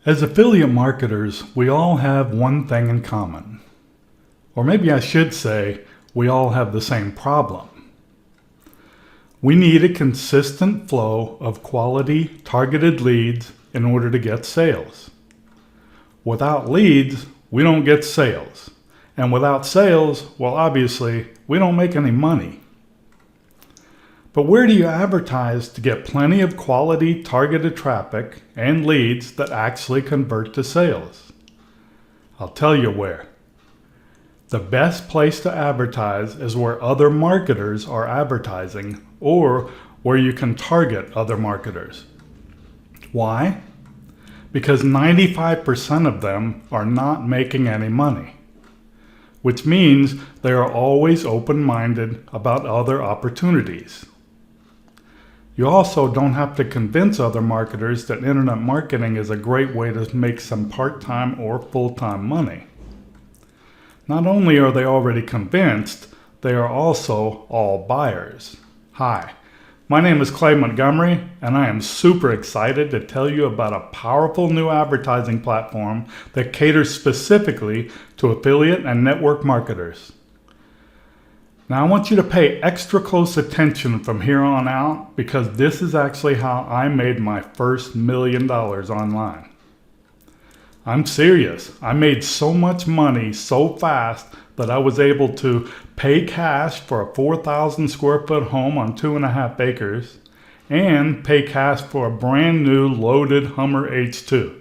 As affiliate marketers, we all have one thing in common. Or maybe I should say, we all have the same problem. We need a consistent flow of quality, targeted leads in order to get sales. Without leads, we don't get sales. And without sales, well, obviously, we don't make any money. But where do you advertise to get plenty of quality targeted traffic and leads that actually convert to sales? I'll tell you where. The best place to advertise is where other marketers are advertising or where you can target other marketers. Why? Because 95% of them are not making any money, which means they are always open-minded about other opportunities. You also don't have to convince other marketers that internet marketing is a great way to make some part-time or full-time money. Not only are they already convinced, they are also all buyers. Hi, my name is Clay Montgomery, and I am super excited to tell you about a powerful new advertising platform that caters specifically to affiliate and network marketers. Now I want you to pay extra close attention from here on out because this is actually how I made my first $1 million online. I'm serious. I made so much money so fast that I was able to pay cash for a 4,000 square foot home on 2.5 acres and pay cash for a brand new loaded Hummer H2.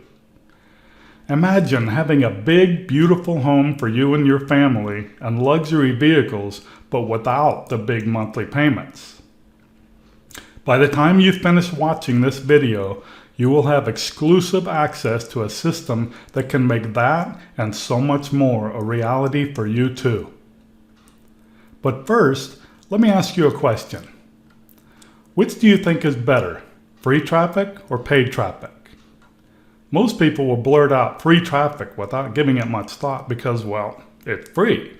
Imagine having a big, beautiful home for you and your family and luxury vehicles, but without the big monthly payments. By the time you finish watching this video, you will have exclusive access to a system that can make that and so much more a reality for you too. But first, let me ask you a question. Which do you think is better, free traffic or paid traffic? Most people will blurt out free traffic without giving it much thought because, well, it's free.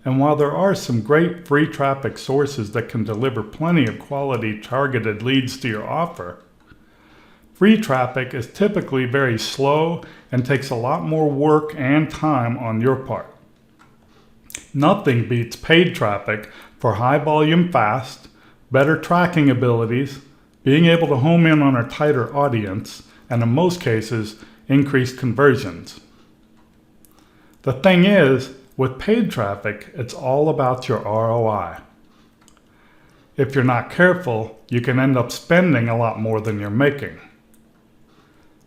And while there are some great free traffic sources that can deliver plenty of quality targeted leads to your offer, free traffic is typically very slow and takes a lot more work and time on your part. Nothing beats paid traffic for high volume fast, better tracking abilities, being able to home in on a tighter audience, and in most cases, increased conversions. The thing is, with paid traffic, it's all about your ROI. If you're not careful, you can end up spending a lot more than you're making.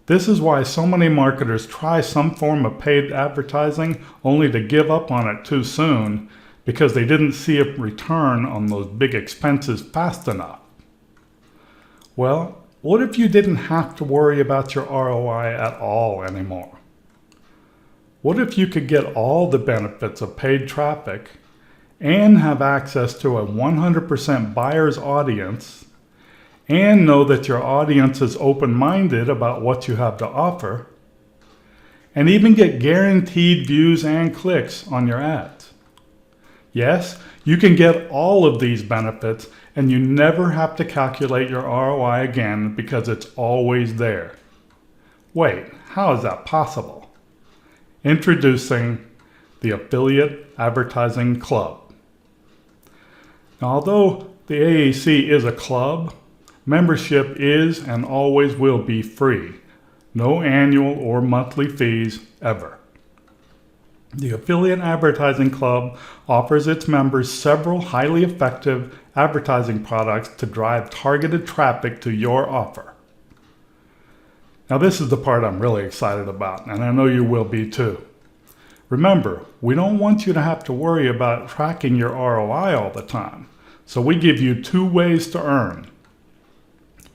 This is why so many marketers try some form of paid advertising only to give up on it too soon because they didn't see a return on those big expenses fast enough. Well, what if you didn't have to worry about your ROI at all anymore? What if you could get all the benefits of paid traffic and have access to a 100% buyer's audience and know that your audience is open-minded about what you have to offer, and even get guaranteed views and clicks on your ads? Yes, you can get all of these benefits and you never have to calculate your ROI again because it's always there. Wait, how is that possible? Introducing the Affiliate Advertising Club. Now, although the AAC is a club, membership is and always will be free. No annual or monthly fees ever. The Affiliate Advertising Club offers its members several highly effective advertising products to drive targeted traffic to your offer. Now this is the part I'm really excited about, and I know you will be too. Remember, we don't want you to have to worry about tracking your ROI all the time, so we give you 2 ways to earn.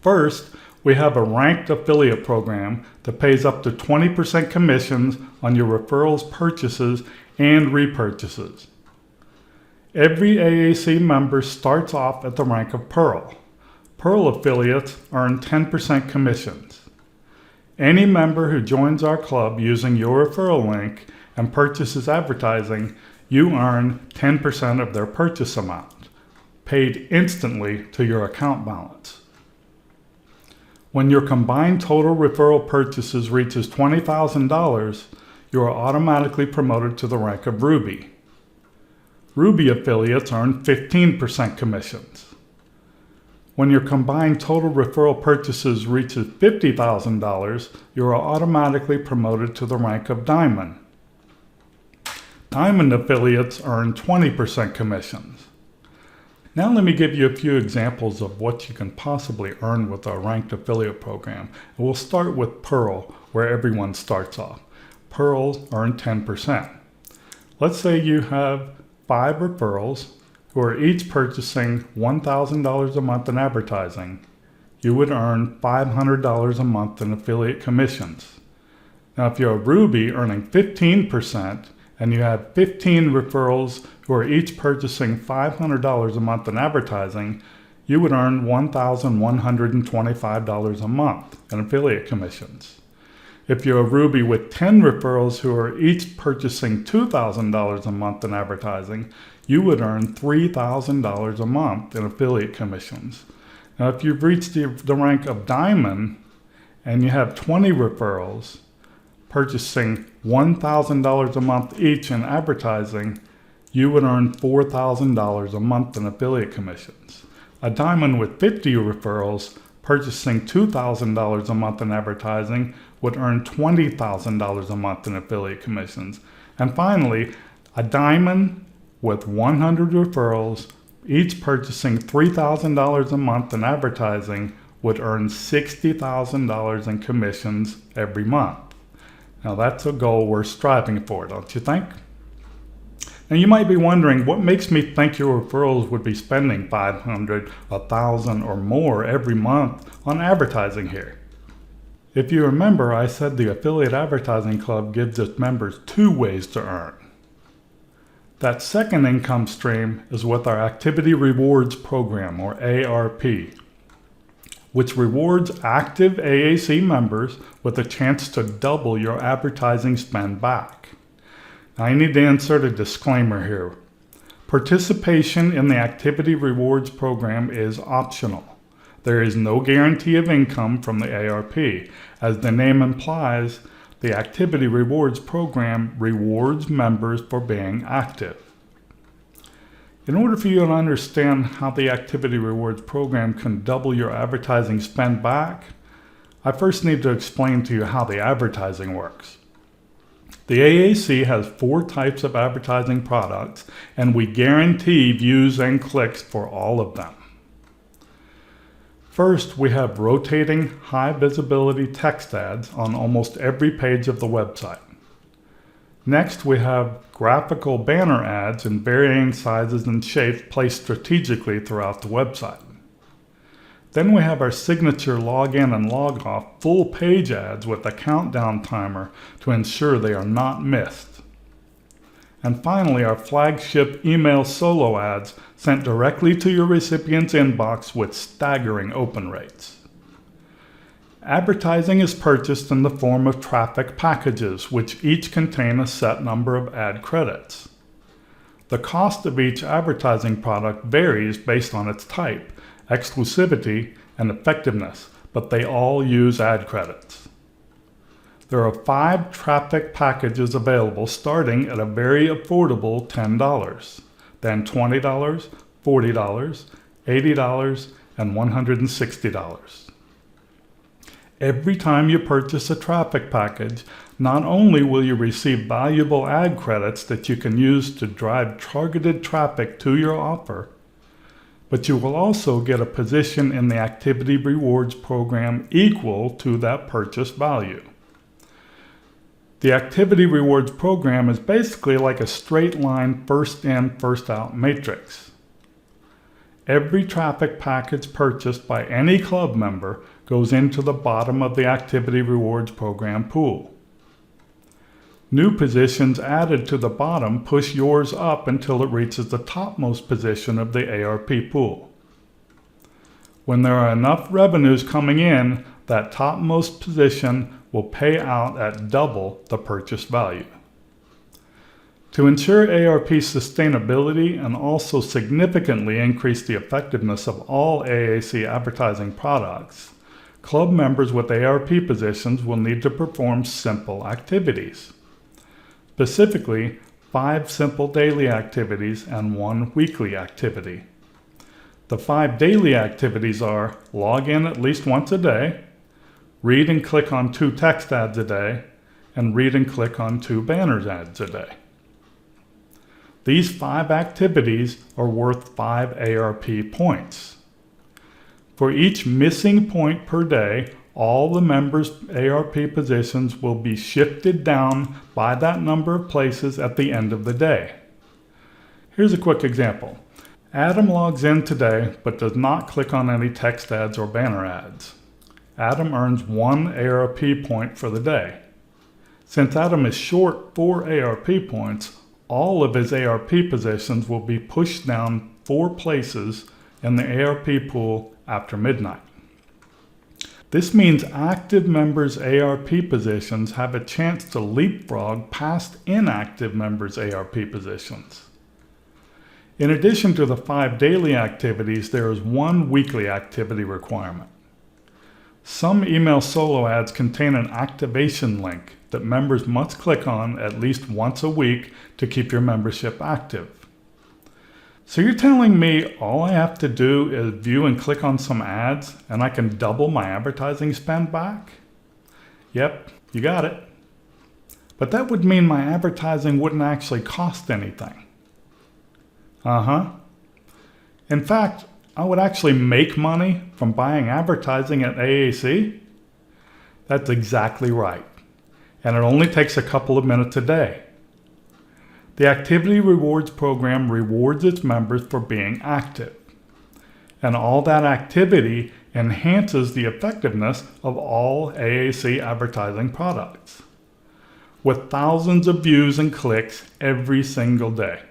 First, we have a ranked affiliate program that pays up to 20% commissions on your referrals, purchases, and repurchases. Every AAC member starts off at the rank of Pearl. Pearl affiliates earn 10% commissions. Any member who joins our club using your referral link and purchases advertising, you earn 10% of their purchase amount, paid instantly to your account balance. When your combined total referral purchases reaches $20,000, you are automatically promoted to the rank of Ruby. Ruby affiliates earn 15% commissions. When your combined total referral purchases reaches $50,000, you are automatically promoted to the rank of Diamond. Diamond affiliates earn 20% commissions. Now let me give you a few examples of what you can possibly earn with our ranked affiliate program. And we'll start with Pearl, where everyone starts off. Pearls earn 10%. Let's say you have 5 referrals who are each purchasing $1,000 a month in advertising. You would earn $500 a month in affiliate commissions. Now if you're a Ruby earning 15%, and you have 15 referrals who are each purchasing $500 a month in advertising, you would earn $1,125 a month in affiliate commissions. If you're a Ruby with 10 referrals who are each purchasing $2,000 a month in advertising, you would earn $3,000 a month in affiliate commissions. Now, if you've reached the rank of Diamond and you have 20 referrals purchasing $1,000 a month each in advertising, you would earn $4,000 a month in affiliate commissions. A Diamond with 50 referrals purchasing $2,000 a month in advertising would earn $20,000 a month in affiliate commissions. And finally, a Diamond with 100 referrals, each purchasing $3,000 a month in advertising, would earn $60,000 in commissions every month. Now that's a goal we're striving for, don't you think? Now you might be wondering, what makes me think your referrals would be spending $500, $1,000 or more every month on advertising here? If you remember, I said the Affiliate Advertising Club gives its members 2 ways to earn. That second income stream is with our Activity Rewards Program, or ARP, which rewards active AAC members with a chance to double your advertising spend back. Now, I need to insert a disclaimer here. Participation in the Activity Rewards Program is optional. There is no guarantee of income from the ARP. As the name implies, the Activity Rewards Program rewards members for being active. In order for you to understand how the Activity Rewards Program can double your advertising spend back, I first need to explain to you how the advertising works. The AAC has 4 types of advertising products, and we guarantee views and clicks for all of them. First, we have rotating high visibility text ads on almost every page of the website. Next, we have graphical banner ads in varying sizes and shapes placed strategically throughout the website. Then we have our signature login and log off full page ads with a countdown timer to ensure they are not missed. And finally, our flagship email solo ads sent directly to your recipient's inbox with staggering open rates. Advertising is purchased in the form of traffic packages, which each contain a set number of ad credits. The cost of each advertising product varies based on its type, exclusivity, and effectiveness, but they all use ad credits. There are 5 traffic packages available starting at a very affordable $10, then $20, $40, $80, and $160. Every time you purchase a traffic package, not only will you receive valuable ad credits that you can use to drive targeted traffic to your offer, but you will also get a position in the Activity Rewards Program equal to that purchase value. The Activity Rewards Program is basically like a straight line first in, first out matrix. Every traffic package purchased by any club member goes into the bottom of the Activity Rewards Program pool. New positions added to the bottom push yours up until it reaches the topmost position of the ARP pool. When there are enough revenues coming in, that topmost position will pay out at double the purchase value. To ensure ARP sustainability and also significantly increase the effectiveness of all AAC advertising products, Club members with ARP positions will need to perform simple activities. Specifically, 5 simple daily activities and 1 weekly activity. The 5 daily activities are log in at least once a day, read and click on 2 text ads a day, and read and click on 2 banners ads a day. These 5 activities are worth 5 ARP points. For each missing point per day, all the members' ARP positions will be shifted down by that number of places at the end of the day. Here's a quick example. Adam logs in today but does not click on any text ads or banner ads. Adam earns 1 ARP point for the day. Since Adam is short 4 ARP points, all of his ARP positions will be pushed down 4 places in the ARP pool after midnight. This means active members' ARP positions have a chance to leapfrog past inactive members' ARP positions. In addition to the 5 daily activities, there is 1 weekly activity requirement. Some email solo ads contain an activation link that members must click on at least once a week to keep your membership active. So you're telling me all I have to do is view and click on some ads and I can double my advertising spend back? Yep, you got it. But that would mean my advertising wouldn't actually cost anything. In fact, I would actually make money from buying advertising at AAC? That's exactly right. And it only takes a couple of minutes a day. The Activity Rewards program rewards its members for being active. And all that activity enhances the effectiveness of all AAC advertising products, with thousands of views and clicks every single day.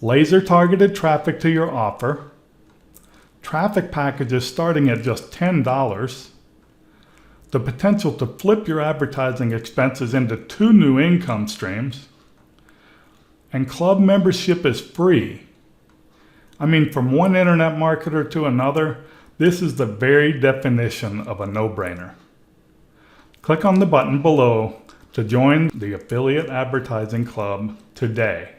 Laser-targeted traffic to your offer, traffic packages starting at just $10, the potential to flip your advertising expenses into 2 new income streams, and club membership is free. I mean, from one internet marketer to another, this is the very definition of a no-brainer. Click on the button below to join the Affiliate Advertising Club today.